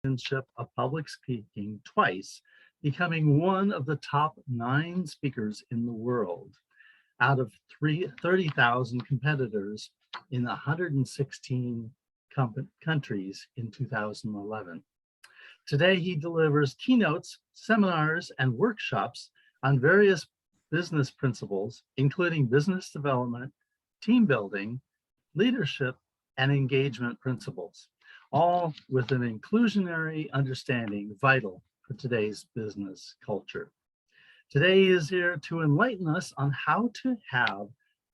championship of public speaking twice, becoming one of the top 9 speakers in the world out of 30,000 competitors in 116 countries in 2011. Today, he delivers keynotes, seminars, and workshops on various business principles, including business development, team building, leadership, and engagement principles, all with an inclusionary understanding vital for today's business culture. Today he is here to enlighten us on how to have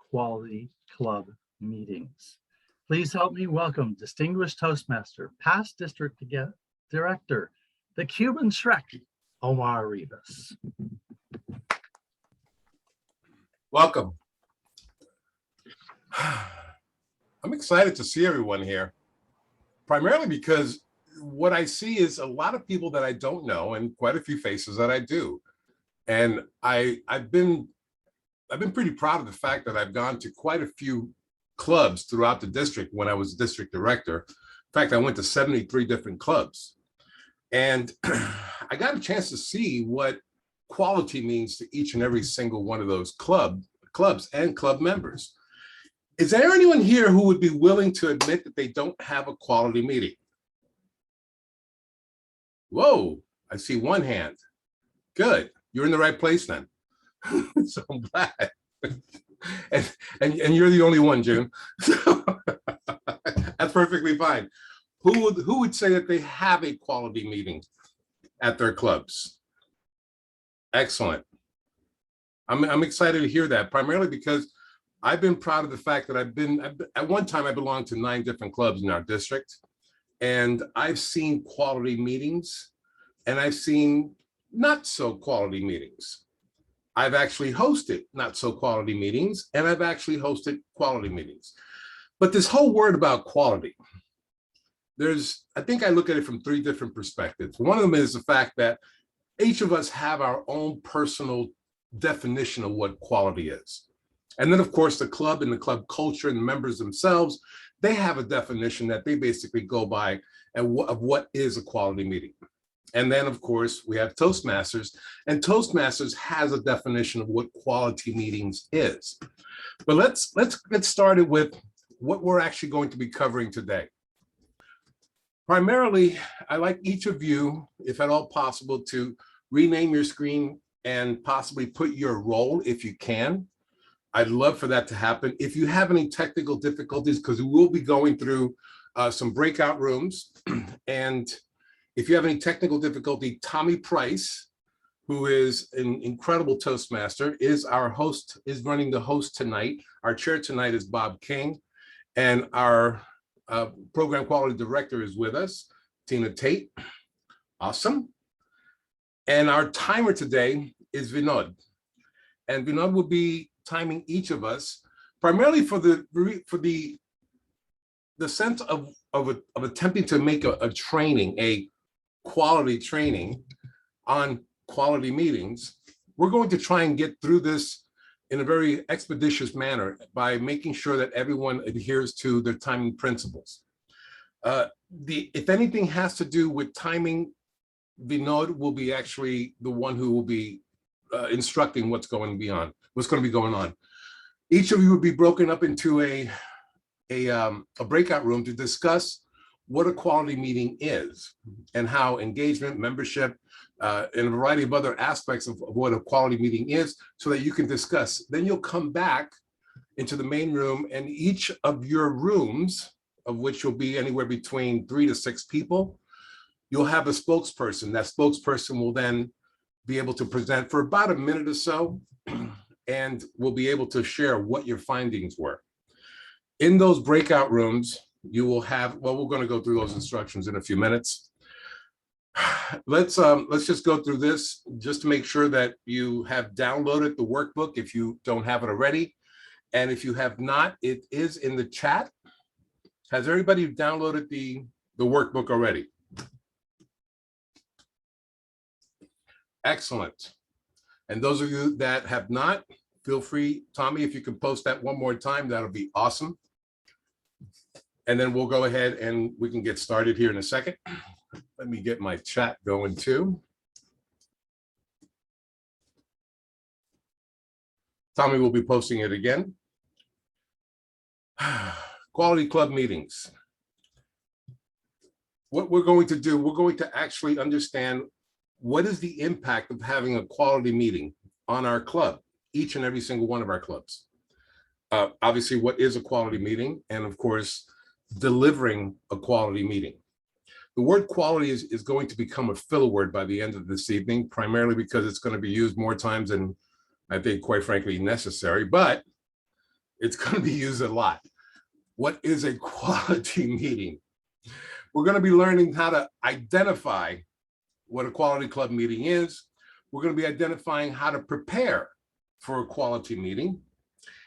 quality club meetings. Please help me welcome distinguished Toastmaster, past district director, the Cuban Shrek, Omar Rivas. Welcome. I'm excited to see everyone here, primarily because what I see is a lot of people that I don't know and quite a few faces that I do. And I've been pretty proud of the fact that I've gone to quite a few clubs throughout the district when I was district director. In fact, I went to 73 different clubs. And I got a chance to see what quality means to each and every single one of those clubs and club members. Is there anyone here who would be willing to admit that they don't have a quality meeting? Whoa, I see one hand. Good, you're in the right place then. So I'm glad. And you're the only one, June. So that's perfectly fine. Who would say that they have a quality meeting at their clubs? Excellent. I'm excited to hear that, primarily because I've been proud of the fact that at one time I belonged to 9 different clubs in our district, and I've seen quality meetings and I've seen not so quality meetings. I've actually hosted not so quality meetings and I've actually hosted quality meetings. But this whole word about quality, I think I look at it from 3 different perspectives. One of them is the fact that each of us have our own personal definition of what quality is. And then, of course, the club and the club culture and the members themselves, they have a definition that they basically go by of what is a quality meeting. And then, of course, we have Toastmasters, and Toastmasters has a definition of what quality meetings is. But let's get started with what we're actually going to be covering today. Primarily, I'd like each of you, if at all possible, to rename your screen and possibly put your role if you can. I'd love for that to happen. If you have any technical difficulties, because we will be going through some breakout rooms, and if you have any technical difficulty, Tommy Price, who is an incredible Toastmaster, is our host, is running the host tonight. Our chair tonight is Bob King, and our program quality director is with us, Tina Tate. Awesome. And our timer today is Vinod. And Vinod will be timing each of us, primarily for the sense of attempting to make a training, a quality training on quality meetings. We're going to try and get through this in a very expeditious manner by making sure that everyone adheres to their timing principles. If anything has to do with timing, Vinod will be actually the one who will be instructing what's going to be going on. Each of you will be broken up into a breakout room to discuss what a quality meeting is and how engagement, membership, and a variety of other aspects of what a quality meeting is, so that you can discuss. Then you'll come back into the main room, and each of your rooms, of which will be anywhere between 3 to 6 people, you'll have a spokesperson. That spokesperson will then be able to present for about a minute or so, and will be able to share what your findings were. In those breakout rooms, you will have, well, we're going to go through those instructions in a few minutes. Let's just go through this just to make sure that you have downloaded the workbook if you don't have it already. And if you have not, it is in the chat. Has everybody downloaded the workbook already? Excellent. And those of you that have not, feel free, Tommy, if you can post that one more time, that'll be awesome. And then we'll go ahead and we can get started here in a second. Let me get my chat going too. Tommy will be posting it again. Quality club meetings. What we're going to do, we're going to actually understand what is the impact of having a quality meeting on our club, each and every single one of our clubs. Obviously, what is a quality meeting? And of course, delivering a quality meeting. The word quality is going to become a filler word by the end of this evening, primarily because it's going to be used more times than I think, quite frankly, necessary, but it's going to be used a lot. What is a quality meeting? We're going to be learning how to identify what a quality club meeting is. We're going to be identifying how to prepare for a quality meeting.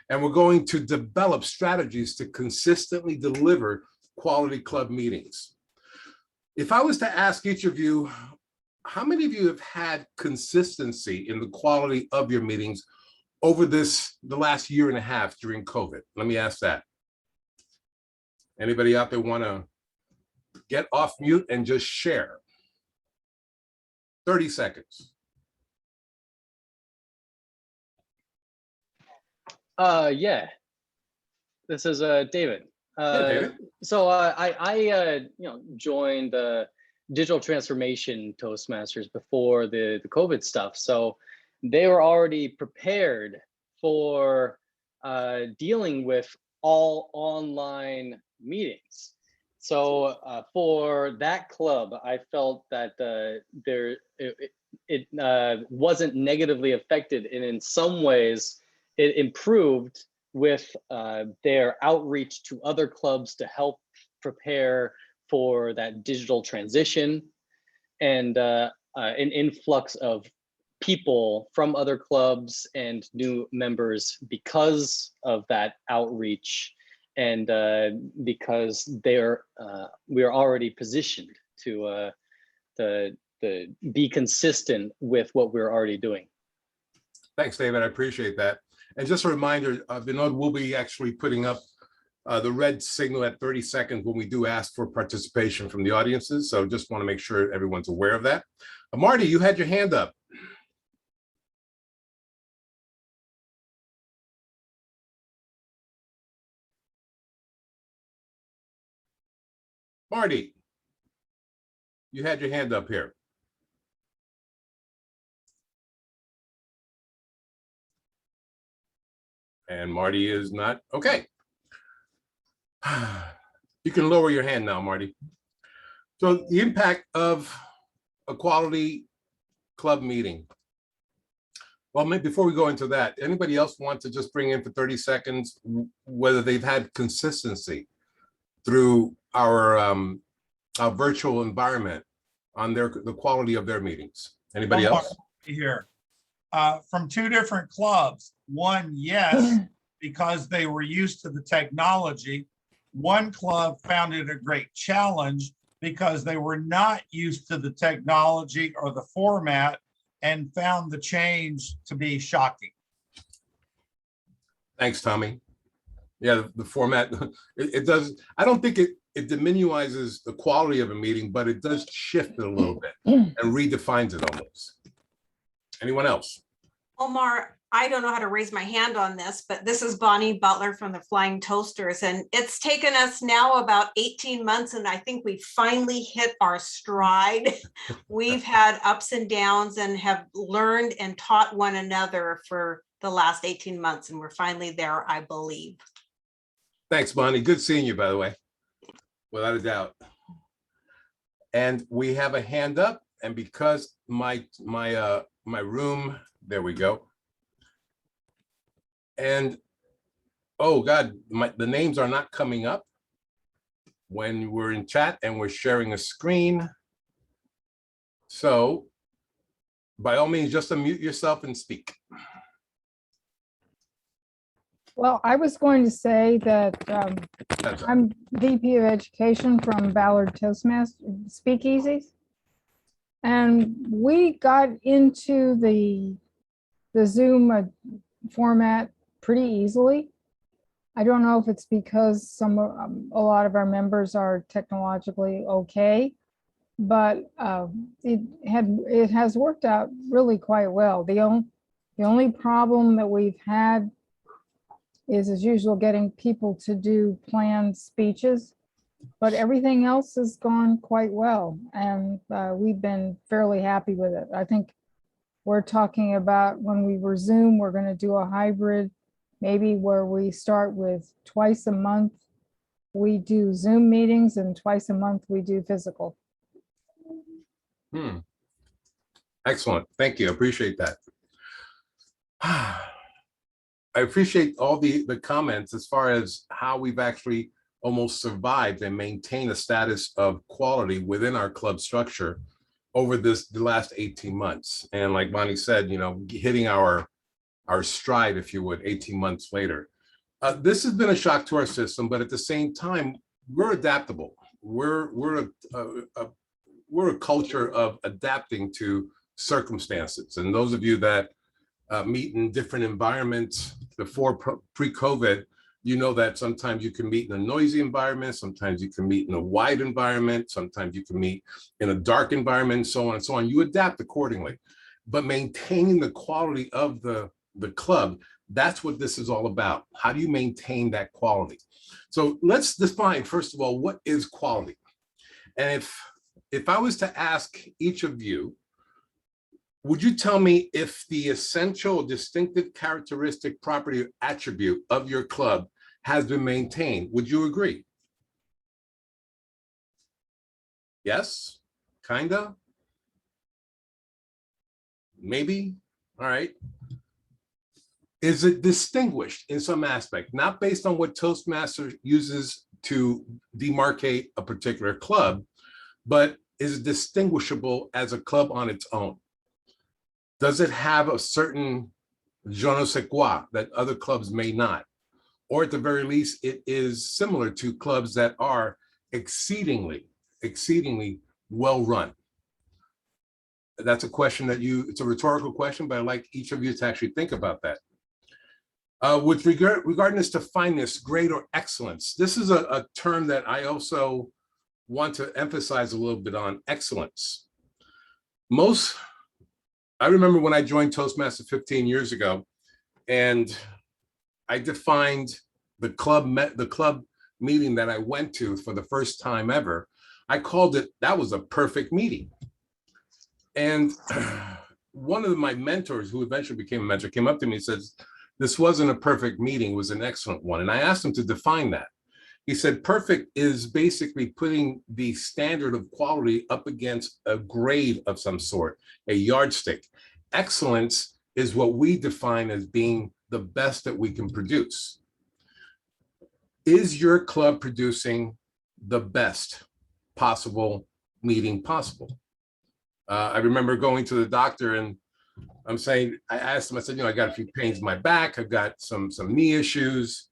And we're going to develop strategies to consistently deliver quality club meetings. If I was to ask each of you, how many of you have had consistency in the quality of your meetings over the last year and a half during COVID? Let me ask that. Anybody out there want to get off mute and just share? 30 seconds. Yeah. This is David. David. So I joined the digital transformation Toastmasters before the COVID stuff. So they were already prepared for dealing with all online meetings. So for that club, I felt that it wasn't negatively affected, and in some ways it improved with their outreach to other clubs to help prepare for that digital transition, and an influx of people from other clubs and new members because of that outreach, and because we're already positioned to be consistent with what we're already doing. Thanks, David. I appreciate that. And just a reminder, Vinod will be actually putting up the red signal at 30 seconds when we do ask for participation from the audiences. So just want to make sure everyone's aware of that. Marty, you had your hand up. Marty, you had your hand up here. And Marty is not, okay. You can lower your hand now, Marty. So the impact of a quality club meeting. Well, maybe before we go into that, anybody else want to just bring in for 30 seconds, whether they've had consistency through our virtual environment on the quality of their meetings? Anybody else? Here, from two different clubs. One, yes, because they were used to the technology. One club found it a great challenge because they were not used to the technology or the format and found the change to be shocking. Thanks, Tommy. Yeah, the format, it does, I don't think it diminuizes the quality of a meeting, but it does shift it a little bit and redefines it almost. Anyone else? Omar, I don't know how to raise my hand on this, but this is Bonnie Butler from the Flying Toasters, and it's taken us now about 18 months, and I think we finally hit our stride. We've had ups and downs and have learned and taught one another for the last 18 months, and we're finally there, I believe. Thanks, Bonnie. Good seeing you, by the way, without a doubt. And we have a hand up, and because my room, there we go. And oh God, the names are not coming up when we're in chat and we're sharing a screen. So by all means, just unmute yourself and speak. Well, I was going to say that I'm VP of Education from Ballard Toastmasters Speakeasies. And we got into the Zoom format pretty easily. I don't know if it's because a lot of our members are technologically okay, but it has worked out really quite well. The only problem that we've had is, as usual, getting people to do planned speeches, but everything else has gone quite well, and we've been fairly happy with it. I think we're talking about, when we resume, we're going to do a hybrid, maybe where we start with twice a month we do Zoom meetings and twice a month we do physical. Excellent. Thank you. I appreciate that. I appreciate all the comments as far as how we've actually almost survived and maintained a status of quality within our club structure over the last 18 months. And like Bonnie said, you know, hitting our stride, if you would, 18 months later. This has been a shock to our system, but at the same time, we're adaptable. We're a culture of adapting to circumstances. And those of you that meet in different environments before pre-COVID, you know that sometimes you can meet in a noisy environment, sometimes you can meet in a wide environment, sometimes you can meet in a dark environment, so on and so on. You adapt accordingly. But maintaining the quality of the club, that's what this is all about. How do you maintain that quality? So let's define, first of all, what is quality? And if I was to ask each of you, would you tell me if the essential distinctive characteristic property or attribute of your club has been maintained? Would you agree? Yes? Kinda? Maybe? All right. Is it distinguished in some aspect, not based on what Toastmasters uses to demarcate a particular club, but is it distinguishable as a club on its own? Does it have a certain je ne sais quoi that other clubs may not? Or at the very least, it is similar to clubs that are exceedingly well run. That's a question that it's a rhetorical question, but I'd like each of you to actually think about that. With regarding to fineness, grade, or excellence, this is a term that I also want to emphasize a little bit on: excellence. I remember when I joined Toastmasters 15 years ago, and I defined the club meeting that I went to for the first time ever. I called it, that was a perfect meeting. And one of my mentors, who eventually became a mentor, came up to me and says, this wasn't a perfect meeting, it was an excellent one. And I asked him to define that. He said, perfect is basically putting the standard of quality up against a grade of some sort, a yardstick. Excellence is what we define as being the best that we can produce. Is your club producing the best possible meeting possible? I remember going to the doctor and I asked him, I said, you know, I got a few pains in my back. I've got some knee issues.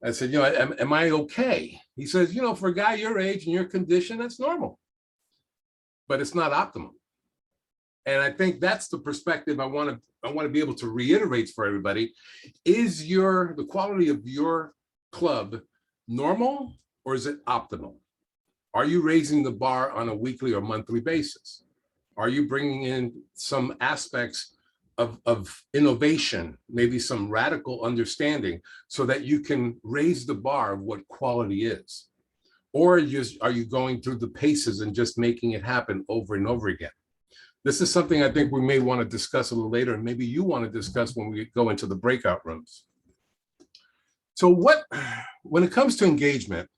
I said, you know, am I okay? He says, you know, for a guy your age and your condition, that's normal, but it's not optimal. And I think that's the perspective I want to be able to reiterate for everybody. Is the quality of your club normal, or is it optimal? Are you raising the bar on a weekly or monthly basis? Are you bringing in some aspects of innovation, maybe some radical understanding, so that you can raise the bar of what quality is? Or are you going through the paces and just making it happen over and over again? This is something I think we may want to discuss a little later, and maybe you want to discuss when we go into the breakout rooms. So when it comes to engagement,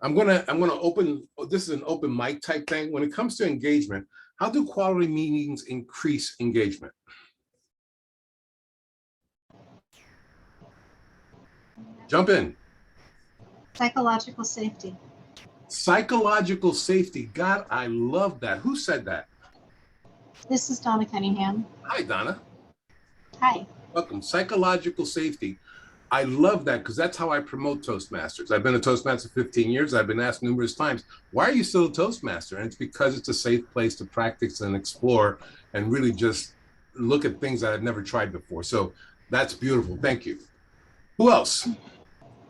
I'm gonna open, this is an open mic type thing. When it comes to engagement, how do quality meetings increase engagement? Jump in. Psychological safety. Psychological safety. God, I love that. Who said that? This is Donna Cunningham. Hi, Donna. Hi. Welcome. Psychological safety. I love that because that's how I promote Toastmasters. I've been a Toastmaster 15 years. I've been asked numerous times, why are you still a Toastmaster? And it's because it's a safe place to practice and explore and really just look at things that I've never tried before. So that's beautiful. Thank you. Who else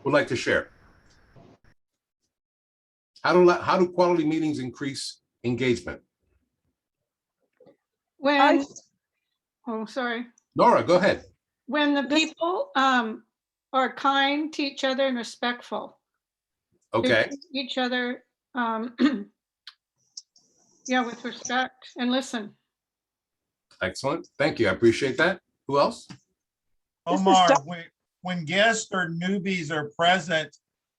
would like to share? How do quality meetings increase engagement? When, oh, sorry. Nora, go ahead. When the people are kind to each other and respectful. They Okay, treat each other, yeah, with respect and listen. excellent. Thank you. I appreciate that. Who else? Omar, when guests or newbies are present,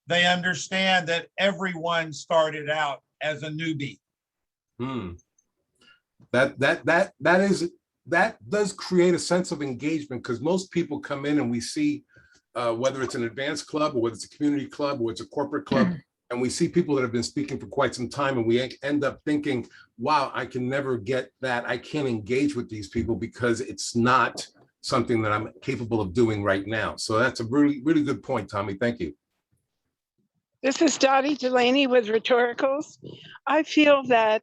they understand that everyone started out as a newbie. That does create a sense of engagement, because most people come in and we see whether it's an advanced club or whether it's a community club or it's a corporate club, and we see people that have been speaking for quite some time, and we end up thinking, wow, I can never get that. I can't engage with these people because it's not something that I'm capable of doing right now. So that's a really, really good point, Tommy. Thank you. This is Dottie Delaney with Rhetoricals. I feel that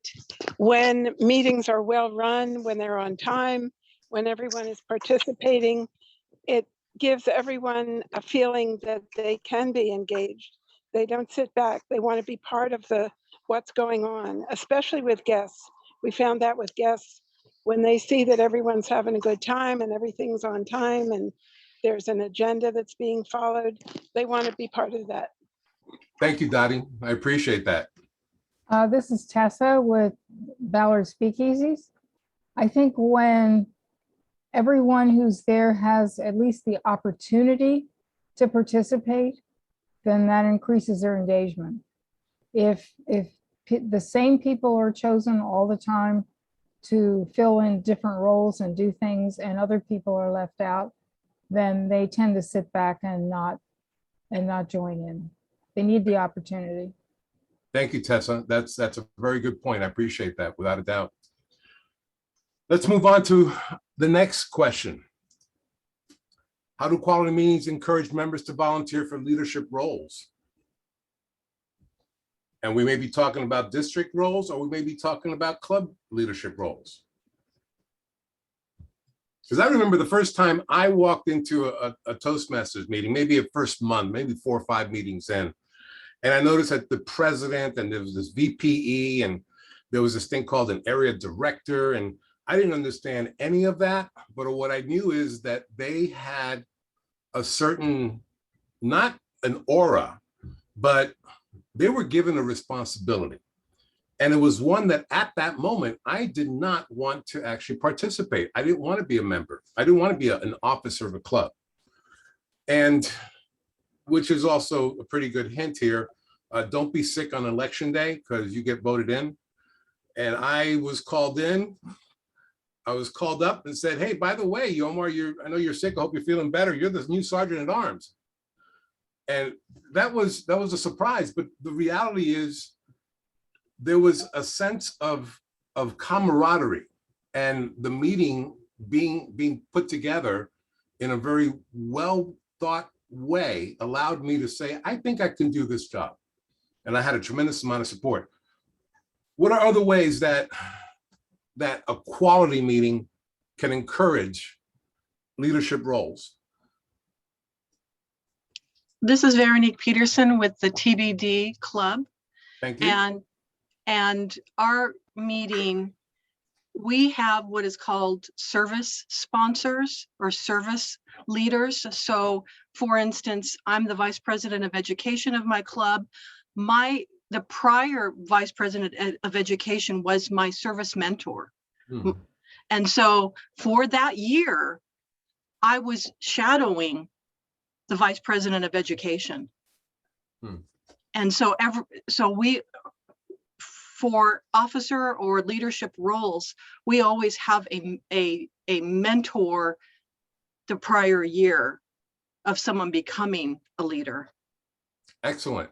when meetings are well run, when they're on time, when everyone is participating, it gives everyone a feeling that they can be engaged. They don't sit back. They want to be part of what's going on, especially with guests. We found that with guests, when they see that everyone's having a good time and everything's on time and there's an agenda that's being followed, they want to be part of that. Thank you, Dottie. I appreciate that. This is Tessa with Ballard Speakeasies. I think when everyone who's there has at least the opportunity to participate, then that increases their engagement. If the same people are chosen all the time to fill in different roles and do things, and other people are left out, then they tend to sit back and not join in. They need the opportunity. Thank you, Tessa. That's a very good point. I appreciate that, without a doubt. Let's move on to the next question. How do quality meetings encourage members to volunteer for leadership roles? And we may be talking about district roles, or we may be talking about club leadership roles. Because I remember the first time I walked into a Toastmasters meeting, maybe a first month, maybe 4 or 5 meetings in, and I noticed that the president, and there was this VPE, and there was this thing called an area director, and I didn't understand any of that, but what I knew is that they had a certain, not an aura, but they were given a responsibility. And it was one that at that moment, I did not want to actually participate. I didn't want to be a member. I didn't want to be an officer of a club. And which is also a pretty good hint here. Don't be sick on election day, because you get voted in. And I was called in. I was called up and said, hey, by the way, Omar, I know you're sick. I hope you're feeling better. You're the new sergeant at arms. And that was a surprise. But the reality is, there was a sense of camaraderie, and the meeting being put together in a very well thought way allowed me to say, I think I can do this job. And I had a tremendous amount of support. What are other ways that a quality meeting can encourage leadership roles? This is Veronique Peterson with the TBD Club. Thank you. And our meeting, we have what is called service sponsors or service leaders. So for instance, I'm the vice president of education of my club. The prior vice president of education was my service mentor. Mm-hmm. And so for that year, I was shadowing the vice president of education. And so for officer or leadership roles, we always have a mentor the prior year of someone becoming a leader. Excellent.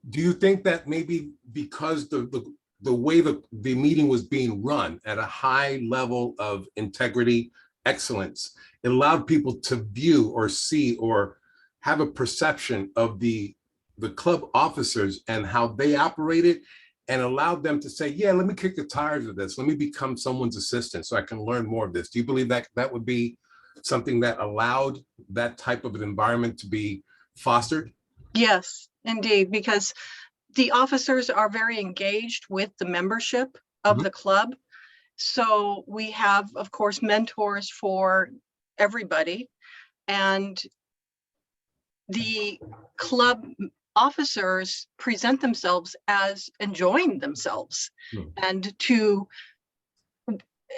Do you think that maybe because the way the meeting was being run at a high level of integrity, excellence, it allowed people to view or see or have a perception of the club officers and how they operated, and allowed them to say, yeah, let me kick the tires of this. Let me become someone's assistant so I can learn more of this. Do you believe that that would be something that allowed that type of an environment to be fostered? Yes, indeed, because the officers are very engaged with the membership. of the club. So we have, of course, mentors for everybody, and the club officers present themselves as enjoying themselves, and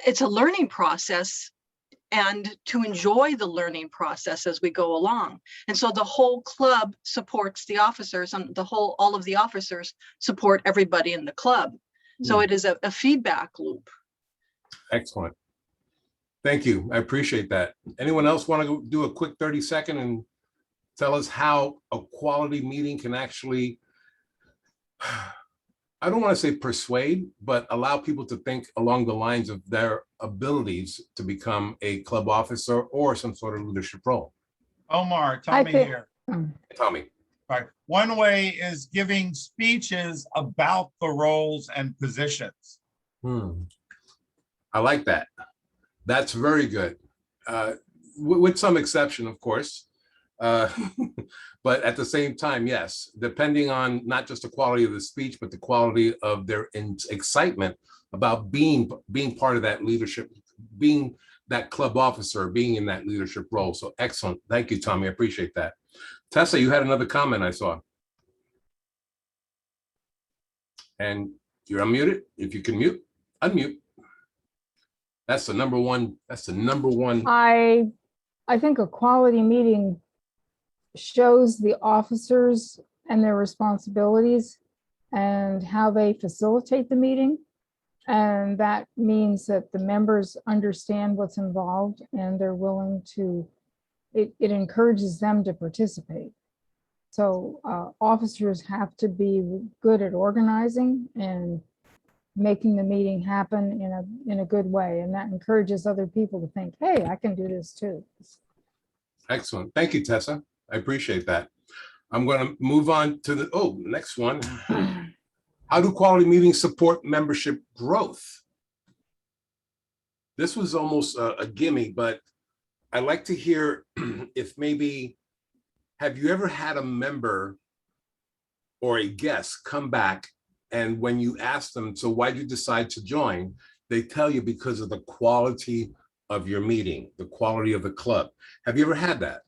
it's a learning process, and to enjoy the learning process as we go along. And so the whole club supports the officers, and all of the officers support everybody in the club. So it is a feedback loop. Excellent. Thank you. I appreciate that. Anyone else want to do a quick 30-second and tell us how a quality meeting can actually, I don't want to say persuade, but allow people to think along the lines of their abilities to become a club officer or some sort of leadership role? Omar, Tommy here. Tommy. Right. One way is giving speeches about the roles and positions. I like that. That's very good. With some exception, of course. But at the same time, yes, depending on not just the quality of the speech, but the quality of their excitement about being part of that leadership, being that club officer, being in that leadership role. So excellent. Thank you, Tommy. I appreciate that. Tessa, you had another comment I saw. And you're unmuted. If you can mute, unmute. That's the number one. That's the number one. I think a quality meeting shows the officers and their responsibilities and how they facilitate the meeting. And that means that the members understand what's involved and they're willing to, it encourages them to participate. So officers have to be good at organizing and making the meeting happen in a good way. And that encourages other people to think, hey, I can do this too. Excellent. Thank you, Tessa. I appreciate that. I'm going to move on to the next one. How do quality meetings support membership growth? This was almost a gimme, but I'd like to hear if maybe, have you ever had a member or a guest come back, and when you ask them, so why'd you decide to join? They tell you because of the quality of your meeting, the quality of the club. Have you ever had that?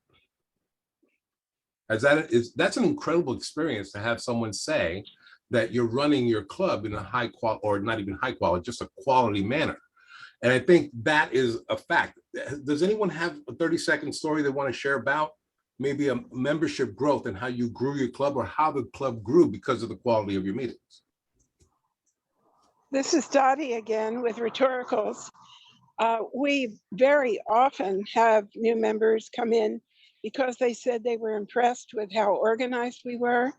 That's an incredible experience to have someone say that you're running your club in a high quality, or not even high quality, just a quality manner. And I think that is a fact. Does anyone have a 30-second story they want to share about maybe a membership growth and how you grew your club, or how the club grew because of the quality of your meetings? This is Dottie again with Rhetoricals. We very often have new members come in because they said they were impressed with how organized we were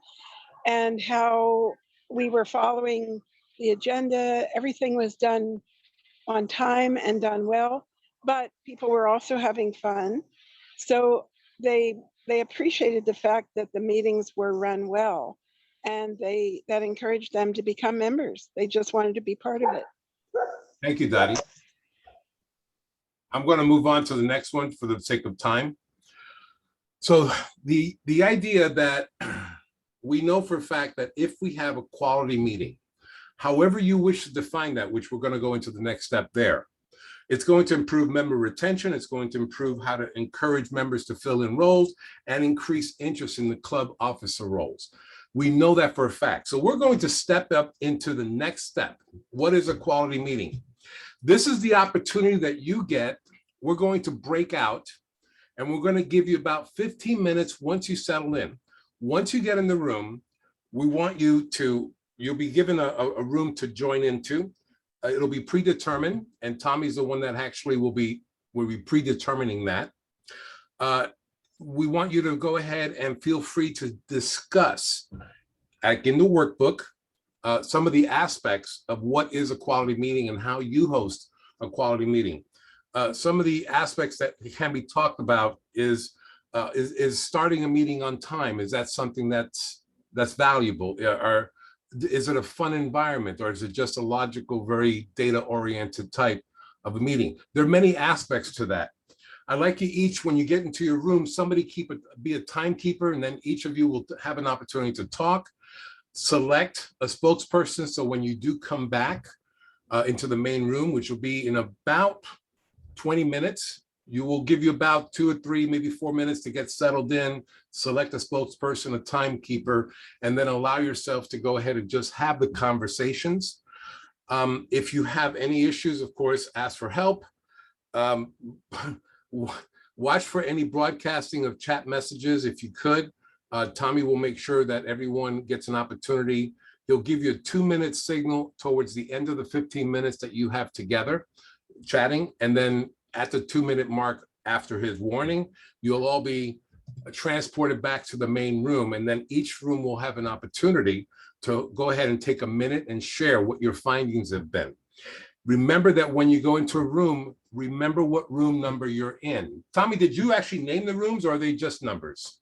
and how we were following the agenda. Everything was done on time and done well, but people were also having fun. So they appreciated the fact that the meetings were run well, and that encouraged them to become members. They just wanted to be part of it. Thank you, Dottie. I'm going to move on to the next one for the sake of time. So the idea that we know for a fact that if we have a quality meeting, however you wish to define that, which we're going to go into the next step there, it's going to improve member retention. It's going to improve how to encourage members to fill in roles and increase interest in the club officer roles. We know that for a fact. So we're going to step up into the next step. What is a quality meeting? This is the opportunity that you get. We're going to break out, and we're going to give you about 15 minutes once you settle in. Once you get in the room, we want you to, you'll be given a room to join into. It'll be predetermined, and Tommy's the one that actually will be predetermining that. We want you to go ahead and feel free to discuss, like in the workbook, some of the aspects of what is a quality meeting and how you host a quality meeting. Some of the aspects that can be talked about is starting a meeting on time. Is that something that's valuable? Or is it a fun environment, or is it just a logical, very data-oriented type of a meeting? There are many aspects to that. I'd like you each, when you get into your room, somebody be a timekeeper, and then each of you will have an opportunity to talk. Select a spokesperson, so when you do come back, into the main room, which will be in about 20 minutes. You will give you about 2 or 3, maybe 4 minutes to get settled in, select a spokesperson, a timekeeper, and then allow yourself to go ahead and just have the conversations. If you have any issues, of course, ask for help. Watch for any broadcasting of chat messages if you could. Tommy will make sure that everyone gets an opportunity. He'll give you a 2-minute signal towards the end of the 15 minutes that you have together chatting. And then at the 2-minute mark after his warning, you'll all be transported back to the main room. And then each room will have an opportunity to go ahead and take a minute and share what your findings have been. Remember that when you go into a room, remember what room number you're in. Tommy, did you actually name the rooms, or are they just numbers?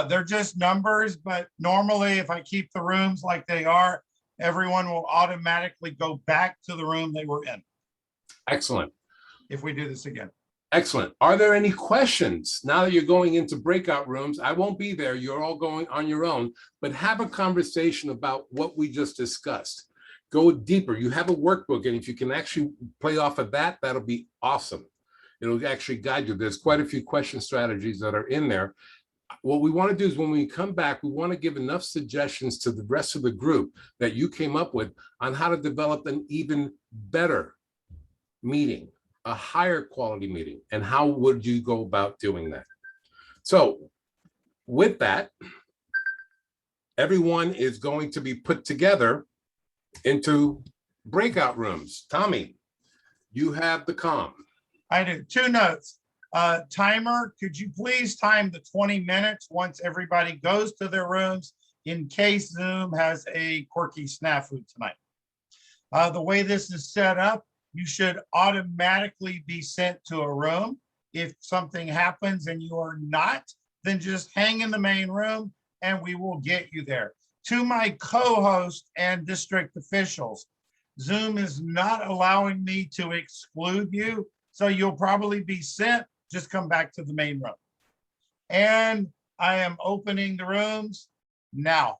They're just numbers, but normally if I keep the rooms like they are, everyone will automatically go back to the room they were in. Excellent. If we do this again. Excellent. Are there any questions? Now that you're going into breakout rooms, I won't be there. You're all going on your own, but have a conversation about what we just discussed. Go deeper. You have a workbook, and if you can actually play off of that, that'll be awesome. It'll actually guide you. There's quite a few question strategies that are in there. What we want to do is when we come back, we want to give enough suggestions to the rest of the group that you came up with on how to develop an even better meeting, a higher quality meeting, and how would you go about doing that? So with that, everyone is going to be put together into breakout rooms. Tommy, you have the comm. I do. 2 notes. Timer, could you please time the 20 minutes once everybody goes to their rooms in case Zoom has a quirky snafu tonight. The way this is set up, you should automatically be sent to a room. If something happens and you are not, then just hang in the main room and we will get you there. To my co-host and district officials, Zoom is not allowing me to exclude you, so you'll probably be sent. Just come back to the main room. And I am opening the rooms now.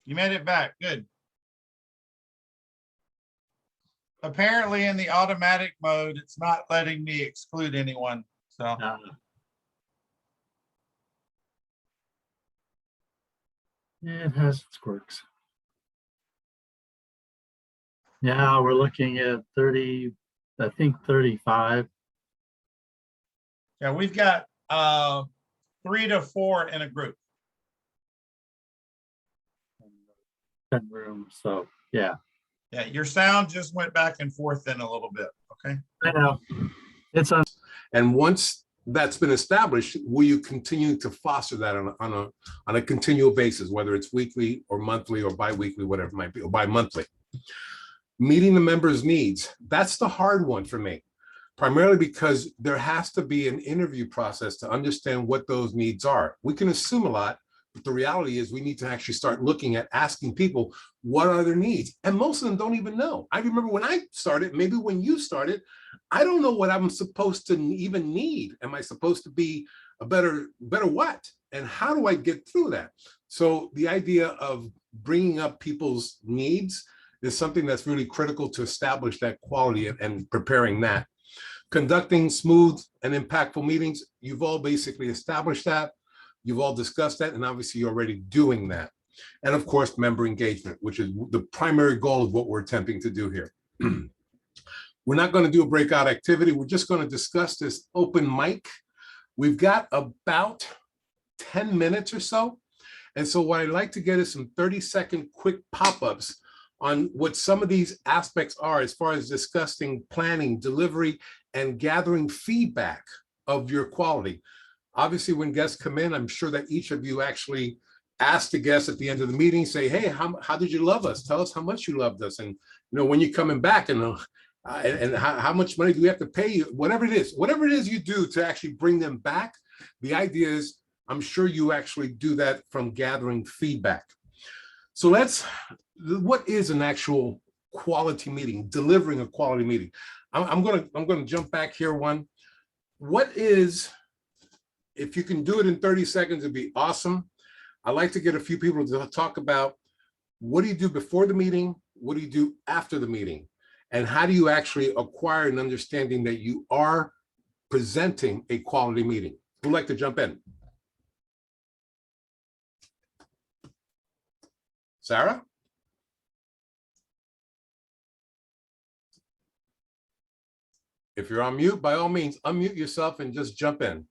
You made it back. Good. Apparently in the automatic mode, it's not letting me exclude anyone. So it has its quirks. Yeah, we're looking at 30, I think 35. yeah, we've got 3 to 4 in a group. 10 rooms, so yeah. Yeah, your sound just went back and forth in a little bit. Okay. I know. It's on. And once that's been established, will you continue to foster that on a continual basis, whether it's weekly or monthly or bi-weekly, whatever it might be, or bi-monthly? Meeting the members' needs. That's the hard one for me, primarily because there has to be an interview process to understand what those needs are. We can assume a lot, but the reality is we need to actually start looking at asking people, what are their needs? And most of them don't even know. I remember when I started, maybe when you started, I don't know what I'm supposed to even need. Am I supposed to be a better what? And how do I get through that? So the idea of bringing up people's needs is something that's really critical to establish that quality and preparing that. Conducting smooth and impactful meetings, you've all basically established that. You've all discussed that, and obviously you're already doing that. And of course, member engagement, which is the primary goal of what we're attempting to do here. We're not going to do a breakout activity. We're just going to discuss this open mic. We've got about 10 minutes or so. And so what I'd like to get is some 30-second quick pop-ups on what some of these aspects are as far as discussing planning, delivery, and gathering feedback of your quality. Obviously, when guests come in, I'm sure that each of you actually ask the guests at the end of the meeting, say, hey, how did you love us? Tell us how much you loved us. And, you know, when you're coming back and And how much money do we have to pay you? Whatever it is you do to actually bring them back. The idea is, I'm sure you actually do that from gathering feedback. So what is an actual quality meeting, delivering a quality meeting? I'm gonna jump back here one. What is, if you can do it in 30 seconds, it'd be awesome. I'd like to get a few people to talk about, what do you do before the meeting? What do you do after the meeting? And how do you actually acquire an understanding that you are presenting a quality meeting? Who'd like to jump in? Sarah? If you're on mute, by all means, unmute yourself and just jump in.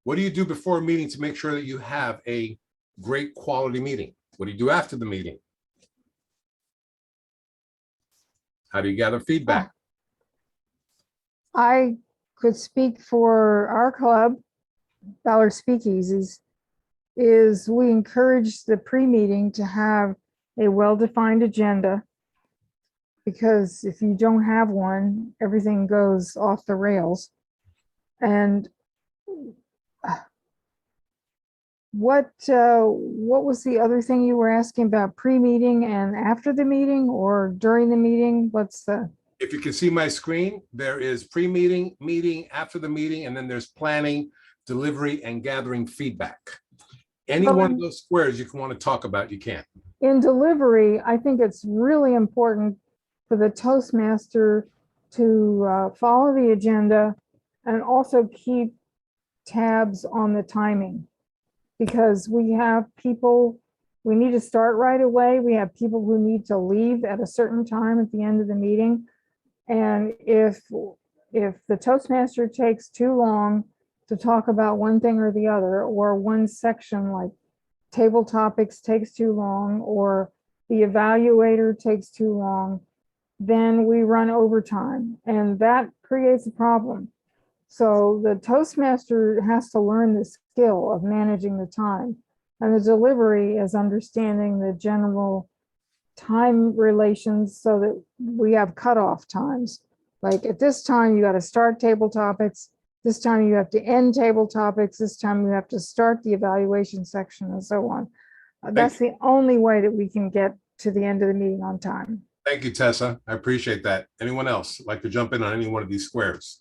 What do you do before a meeting to make sure that you have a great quality meeting? What do you do after the meeting? How do you gather feedback? I could speak for our club, Ballard Speakeasies, is we encourage the pre-meeting to have a well-defined agenda, because if you don't have one, everything goes off the rails. And what was the other thing you were asking about, pre-meeting and after the meeting, or during the meeting? What's the? If you can see my screen, there is pre-meeting, meeting, after the meeting, and then there's planning, delivery, and gathering feedback. Any one of those squares you can want to talk about, you can. In delivery, I think it's really important for the Toastmaster to follow the agenda and also keep tabs on the timing, because we have people, we need to start right away. We have people who need to leave at a certain time at the end of the meeting. And if the Toastmaster takes too long to talk about one thing or the other, or one section like table topics takes too long, or the evaluator takes too long, then we run overtime, and that creates a problem. So the Toastmaster has to learn the skill of managing the time, and the delivery is understanding the general time relations so that we have cutoff times. Like at this time, you got to start table topics. This time you have to end table topics. This time you have to start the evaluation section, and so on. That's the only way that we can get to the end of the meeting on time. Thank you, Tessa. I appreciate that. Anyone else like to jump in on any one of these squares?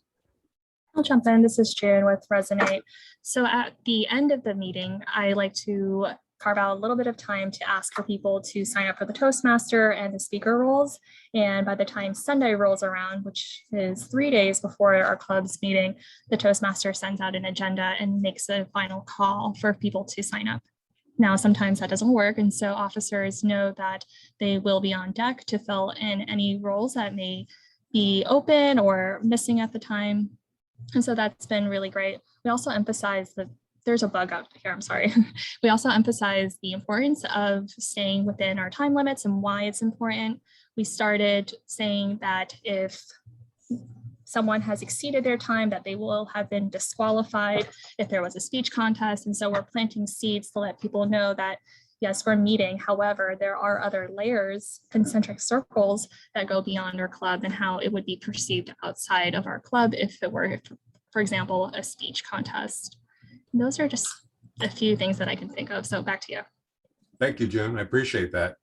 I'll jump in. This is Jan with Resonate. So at the end of the meeting, I like to carve out a little bit of time to ask for people to sign up for the Toastmaster and the speaker roles. And by the time Sunday rolls around, which is 3 days before our club's meeting, the Toastmaster sends out an agenda and makes a final call for people to sign up. Now, sometimes that doesn't work, and so officers know that they will be on deck to fill in any roles that may be open or missing at the time. And so that's been really great. We also emphasize that there's a bug out here, I'm sorry. We also emphasize the importance of staying within our time limits and why it's important. We started saying that if someone has exceeded their time, that they will have been disqualified if there was a speech contest. And so we're planting seeds to let people know that, yes, we're meeting. However, there are other layers, concentric circles that go beyond our club and how it would be perceived outside of our club if it were, for example, a speech contest. And those are just a few things that I can think of. So back to you. Thank you, Jim. I appreciate that.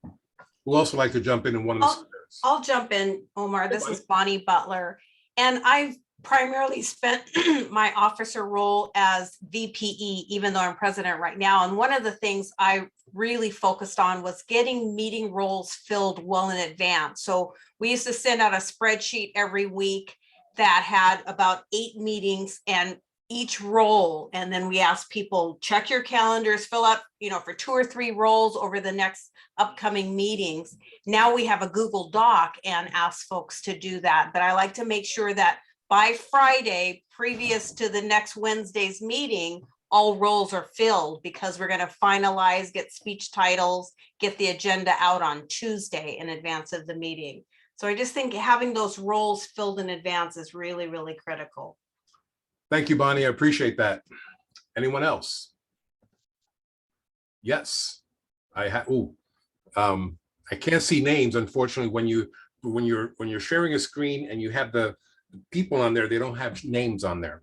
Who else would like to jump in one of the squares? I'll jump in, Omar. This is Bonnie Butler. And I've primarily spent my officer role as VPE, even though I'm president right now. And one of the things I really focused on was getting meeting roles filled well in advance. So we used to send out a spreadsheet every week that had about 8 meetings and each role. And then we asked people, check your calendars, fill out, for 2 or 3 roles over the next upcoming meetings. Now we have a Google Doc and ask folks to do that. But I like to make sure that by Friday, previous to the next Wednesday's meeting, all roles are filled, because we're going to finalize, get speech titles, get the agenda out on Tuesday in advance of the meeting. So I just think having those roles filled in advance is really, really critical. Thank you, Bonnie. I appreciate that. Anyone else? Yes, I I can't see names, unfortunately, when you're sharing a screen and you have the people on there, they don't have names on there.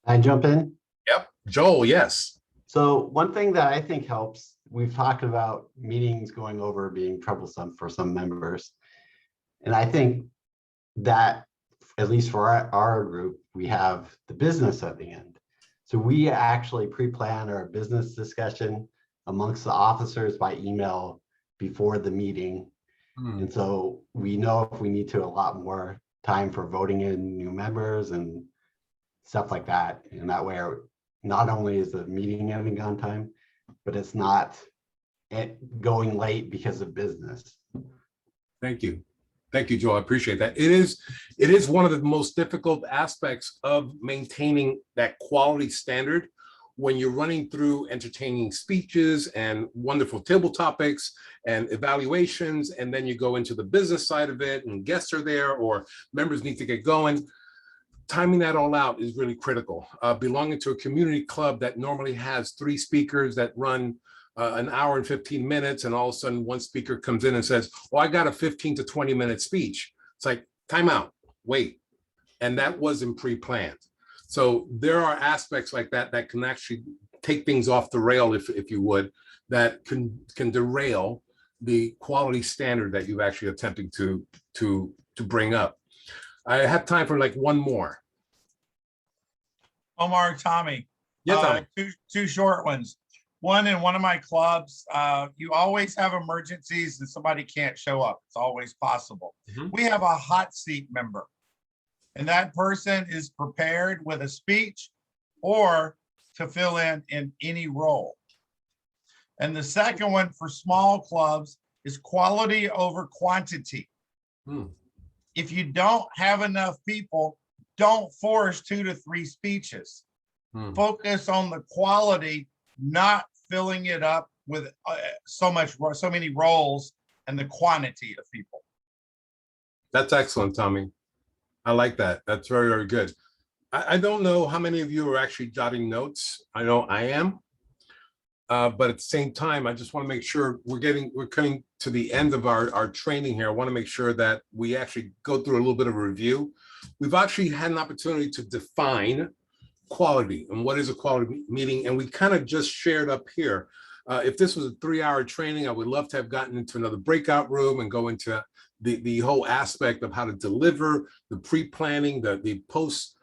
I jump in? Yep, Joel, yes. So one thing that I think helps, we've talked about meetings going over being troublesome for some members. And I think that, at least for our group, we have the business at the end. So we actually pre-plan our business discussion amongst the officers by email before the meeting. And so we know if we need to allot more time for voting in new members and stuff like that. And that way, not only is the meeting ending on time, but it's not going late because of business. Thank you. Thank you, Joel. I appreciate that. It is one of the most difficult aspects of maintaining that quality standard when you're running through entertaining speeches and wonderful table topics and evaluations, and then you go into the business side of it and guests are there or members need to get going. Timing that all out is really critical. Belonging to a community club that normally has 3 speakers that run an hour and 15 minutes, and all of a sudden one speaker comes in and says, well, I got a 15 to 20 minute speech. It's like, time out, wait. And that wasn't pre-planned. So there are aspects like that that can actually take things off the rail, if you would, that can derail the quality standard that you're actually attempting to bring up. I have time for like one more. Omar, Tommy. Yeah, Tommy. Two short ones. One, in one of my clubs, you always have emergencies and somebody can't show up. It's always possible. We have a hot seat member, and that person is prepared with a speech or to fill in any role. And the second one for small clubs is quality over quantity. If you don't have enough people, don't force 2 to 3 speeches. Focus on the quality, not filling it up with so many roles and the quantity of people. That's excellent, Tommy. I like that. That's very, very good. I don't know how many of you are actually jotting notes. I know I am. But at the same time, I just want to make sure we're coming to the end of our training here. I want to make sure that we actually go through a little bit of a review. We've actually had an opportunity to define quality and what is a quality meeting. And we kind of just shared up here. If this was a 3-hour training, I would love to have gotten into another breakout room and go into the whole aspect of how to deliver, the pre-planning, the post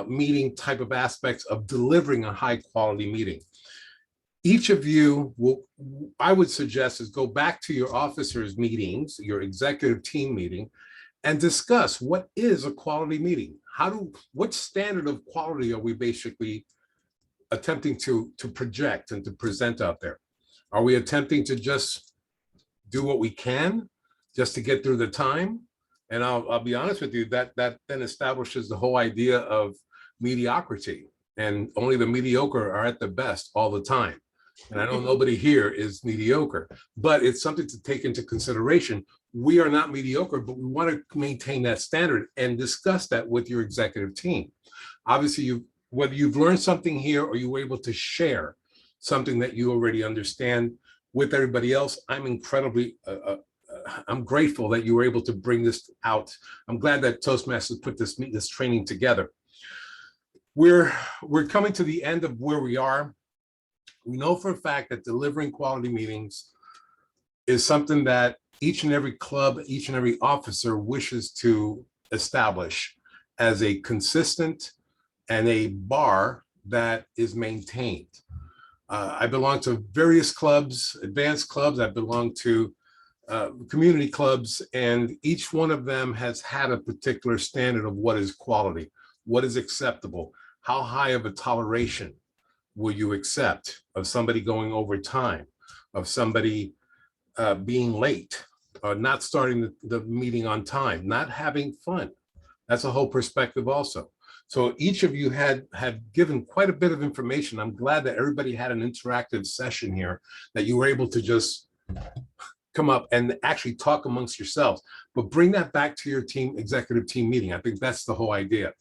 meeting type of aspects of delivering a high quality meeting. Each of you I would suggest is go back to your officers' meetings, your executive team meeting, and discuss what is a quality meeting. What standard of quality are we basically attempting to project and to present out there? Are we attempting to just do what we can just to get through the time? And I'll be honest with you, that then establishes the whole idea of mediocrity, and only the mediocre are at the best all the time. And I know nobody here is mediocre, but it's something to take into consideration. We are not mediocre, but we want to maintain that standard and discuss that with your executive team. Obviously, whether you've learned something here or you were able to share something that you already understand with everybody else, I'm incredibly, I'm grateful that you were able to bring this out. I'm glad that Toastmasters put this training together. We're coming to the end of where we are. We know for a fact that delivering quality meetings is something that each and every club, each and every officer wishes to establish as a consistent and a bar that is maintained. I belong to various clubs, advanced clubs. I belong to community clubs, and each one of them has had a particular standard of what is quality, what is acceptable, how high of a toleration will you accept of somebody going over time, of somebody being late, not starting the meeting on time, not having fun. That's a whole perspective also. So each of you had given quite a bit of information. I'm glad that everybody had an interactive session here, that you were able to just come up and actually talk amongst yourselves, but bring that back to your team, executive team meeting. I think that's the whole idea.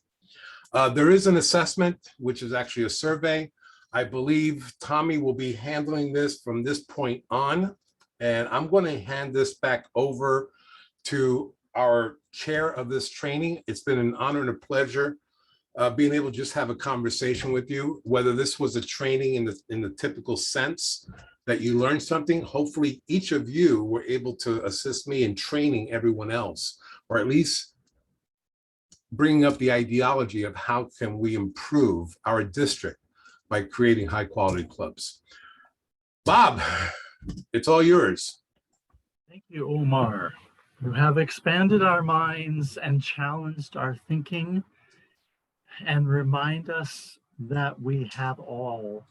There is an assessment, which is actually a survey. I believe Tommy will be handling this from this point on, And I'm going to hand this back over to our chair of this training. It's been an honor and a pleasure being able to just have a conversation with you, whether this was a training in the typical sense that you learned something. Hopefully each of you were able to assist me in training everyone else, or at least bringing up the ideology of how can we improve our district by creating high quality clubs. Bob, it's all yours. Thank you, Omar. You have expanded our minds and challenged our thinking and remind us that we have all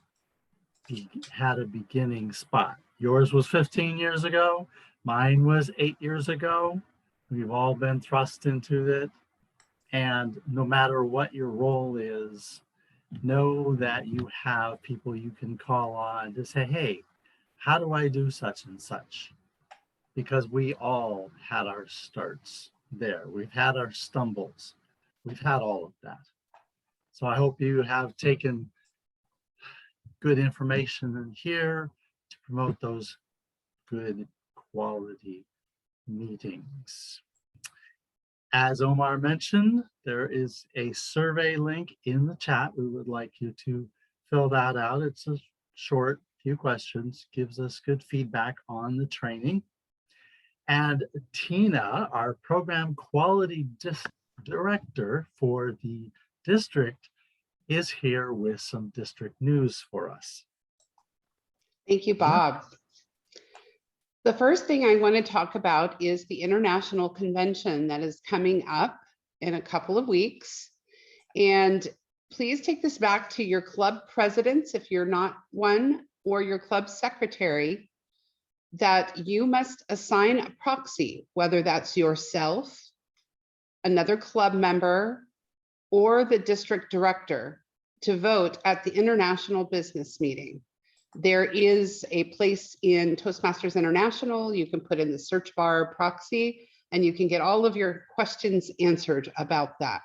had a beginning spot. Yours was 15 years ago. Mine was 8 years ago. We've all been thrust into it. And no matter what your role is, know that you have people you can call on to say, hey, how do I do such and such? Because we all had our starts there. We've had our stumbles. We've had all of that. So I hope you have taken good information in here to promote those good quality meetings. As Omar mentioned, there is a survey link in the chat. We would like you to fill that out. It's a short few questions, gives us good feedback on the training. And Tina, our program quality director for the district, is here with some district news for us. Thank you, Bob. The first thing I want to talk about is the international convention that is coming up in a couple of weeks. And please take this back to your club presidents, if you're not one, or your club secretary, that you must assign a proxy, whether that's yourself, another club member, or the district director, to vote at the international business meeting. There is a place in Toastmasters International. You can put in the search bar proxy, and you can get all of your questions answered about that.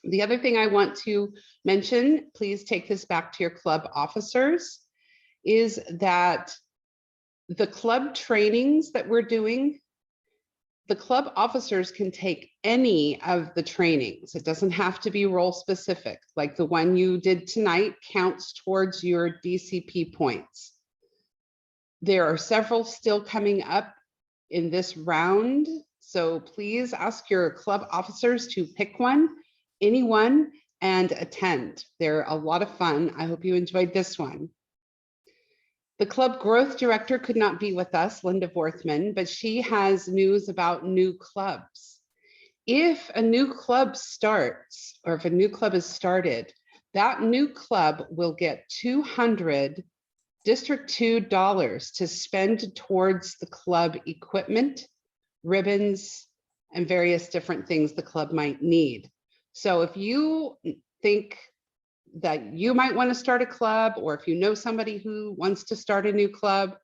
The other thing I want to mention, please take this back to your club officers, is that the club trainings that we're doing, the club officers can take any of the trainings. It doesn't have to be role specific. Like the one you did tonight counts towards your DCP points. There are several still coming up in this round. So please ask your club officers to pick one, anyone, and attend. They're a lot of fun. I hope you enjoyed this one. The club growth director could not be with us, Linda Vorthman, but she has news about new clubs. If a new club starts, or if a new club is started, that new club will get $200 District 2 dollars to spend towards the club equipment, ribbons, and various different things the club might need. So if you think that you might want to start a club, or if you know somebody who wants to start a new club,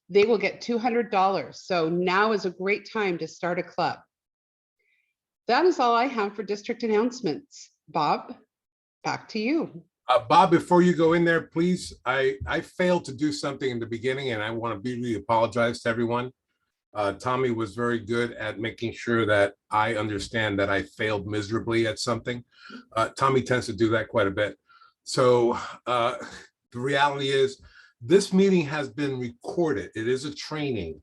they will get $200. So now is a great time to start a club. That is all I have for district announcements. Bob, back to you. Bob, before you go in there, please, I failed to do something in the beginning, and I want to really apologize to everyone. Tommy was very good at making sure that I understand that I failed miserably at something. Tommy tends to do that quite a bit. So the reality is this meeting has been recorded. It is a training.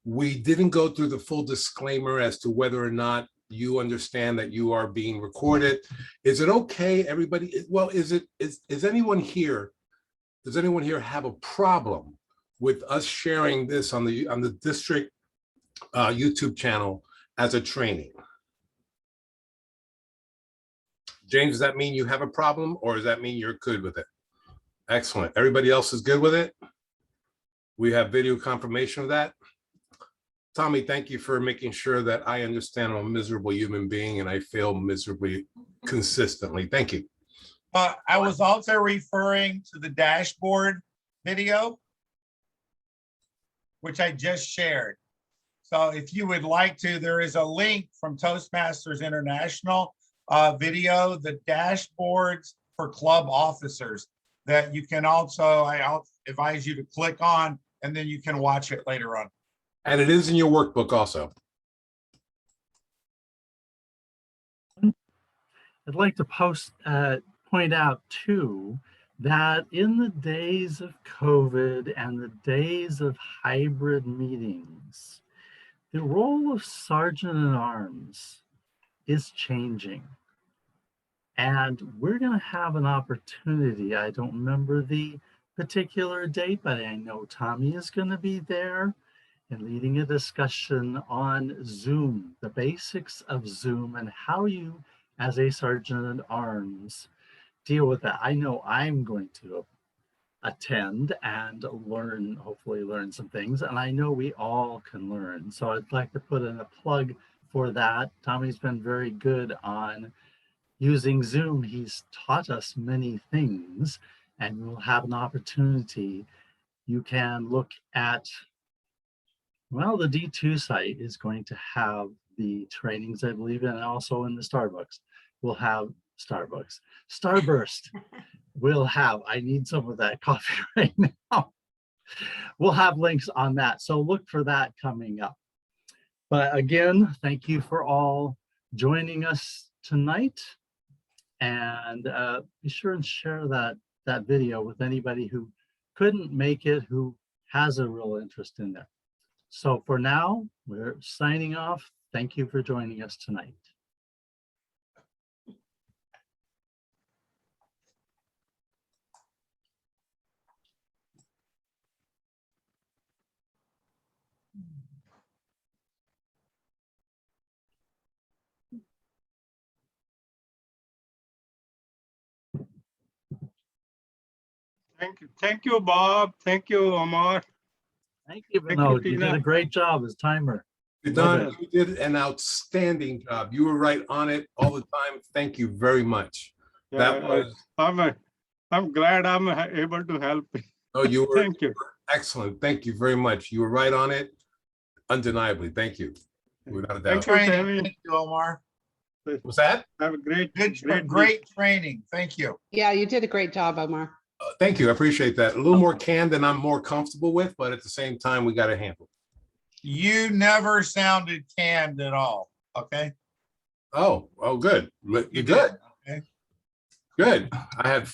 We didn't go through the full disclaimer as to whether or not you understand that you are being recorded. Is it okay, everybody? Well, is anyone here, does anyone here have a problem with us sharing this on the district YouTube channel as a training? James, does that mean you have a problem, or does that mean you're good with it? Excellent. Everybody else is good with it? We have video confirmation of that. Tommy, thank you for making sure that I understand I'm a miserable human being and I fail miserably consistently. Thank you. I was also referring to the dashboard video, which I just shared. So if you would like to, there is a link from Toastmasters International video, the dashboards for club officers, that you can also, I advise you to click on and then you can watch it later on. And it is in your workbook also. I'd like to point out too, that in the days of COVID and the days of hybrid meetings, the role of Sergeant at Arms is changing. And we're going to have an opportunity. I don't remember the particular date, but I know Tommy is going to be there and leading a discussion on Zoom, the basics of Zoom and how you, as a Sergeant at Arms, deal with that. I know I'm going to attend and learn, hopefully learn some things, and I know we all can learn. So I'd like to put in a plug for that. Tommy's been very good on using Zoom. He's taught us many things, and we'll have an opportunity. You can look at, well, the D2 site is going to have the trainings, I believe, and also in the Starbucks. We'll have Starburst. We'll have, I need some of that coffee right now. We'll have links on that. So look for that coming up. But again, thank you for all joining us tonight. And be sure and share that video with anybody who couldn't make it, who has a real interest in there. So for now, we're signing off. Thank you for joining us tonight. Thank you, Bob. Thank you, Omar. Thank you, Thank Vinod. you, You Tina. did a great job as timer. Don, you did an outstanding job. You were right on it all the time. Thank you very much. That was. I'm glad I'm able to help. Oh, you were. Thank you. Excellent. Thank you very much. You were right on it. Undeniably. Thank you. Without a doubt. Thank you, Omar. What's that? Have a great training. Thank you. Yeah, you did a great job, Omar. Thank you. I appreciate that. A little more canned than I'm more comfortable with, but at the same time, we got to handle. You never sounded canned at all. Okay. Oh, good. You're You good. did, okay. Good. I have